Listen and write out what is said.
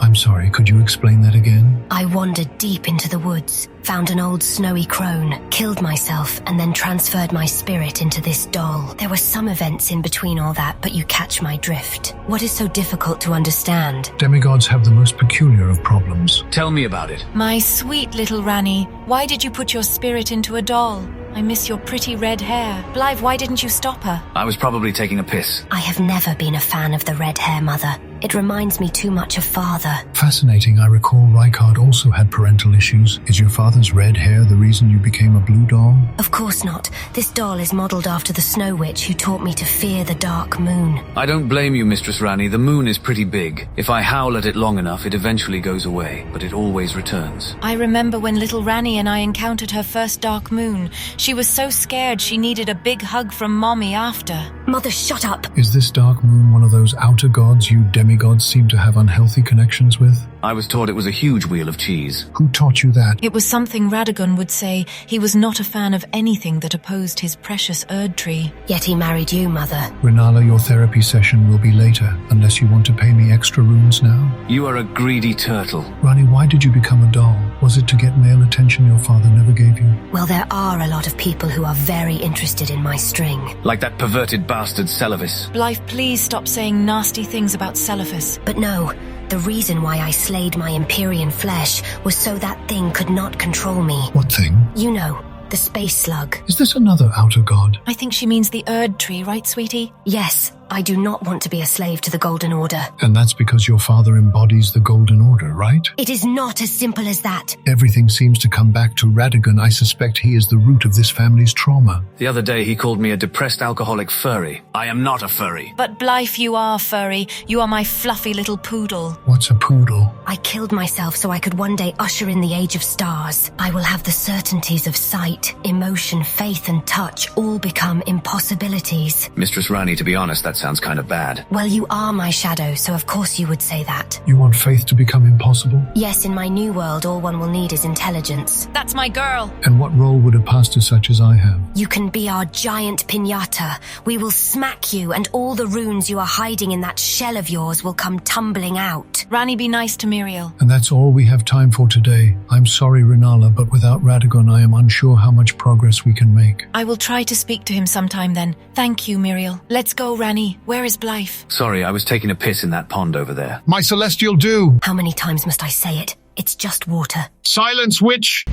I'm sorry, could you explain that again? I wandered deep into the woods, found an old snowy crone, killed myself, and then transferred my spirit into this doll. There were some events in between all that, but you catch my drift. What is so difficult to understand? Demigods have the most peculiar of problems. Tell me about it. My sweet little Ranni, why did you put your spirit into a doll? I miss your pretty red hair. Blythe, why didn't you stop her? I was probably taking a piss. I have never been a fan of the red hair, Mother. It reminds me too much of Father. Fascinating. I recall Rykard also had parental issues. Is your father's red hair the reason you became a blue doll? Of course not. This doll is modeled after the Snow Witch who taught me to fear the dark moon. I don't blame you, Mistress Ranni. The moon is pretty big. If I howl at it long enough, it eventually goes away, but it always returns. I remember when little Ranni and I encountered her first dark moon. She was so scared she needed a big hug from Mommy after. Mother, shut up! Is this dark moon one of those outer gods you demigods seem to have unhealthy connections with? I was taught it was a huge wheel of cheese. Who taught you that? It was something Radagon would say. He was not a fan of anything that opposed his precious Erd tree. Yet he married you, Mother. Renala, your therapy session will be later, unless you want to pay me extra runes now. You are a greedy turtle. Ranni, why did you become a doll? Was it to get male attention your father never gave you? Well, there are a lot of people who are very interested in my string. Like that perverted bastard Celavis. Blythe, please stop saying nasty things about Celavis. But no, the reason why I slayed my Empyrean flesh was so that thing could not control me. What thing? You know, the space slug. Is this another outer god? I think she means the Erd tree, right, sweetie? Yes, I do not want to be a slave to the Golden Order. And that's because your father embodies the Golden Order, right? It is not as simple as that. Everything seems to come back to Radagon. I suspect he is the root of this family's trauma. The other day he called me a depressed alcoholic furry. I am not a furry. But Blythe, you are furry. You are my fluffy little poodle. What's a poodle? I killed myself so I could one day usher in the age of stars. I will have the certainties of sight, emotion, faith, and touch all become impossibilities. Mistress Ranni, to be honest, that sounds kind of bad. Well, you are my shadow, so of course you would say that. You want faith to become impossible? Yes, in my new world, all one will need is intelligence. That's my girl. And what role would a pastor such as I have? You can be our giant piñata. We will smack you, and all the runes you are hiding in that shell of yours will come tumbling out. Ranni, be nice to Miriel. And that's all we have time for today. I'm sorry, Renala, but without Radagon, I am unsure how much progress we can make. I will try to speak to him sometime then. Thank you, Miriel. Let's go, Ranni. Where is Blythe? Sorry, I was taking a piss in that pond over there. My celestial dew! How many times must I say it? It's just water. Silence, witch!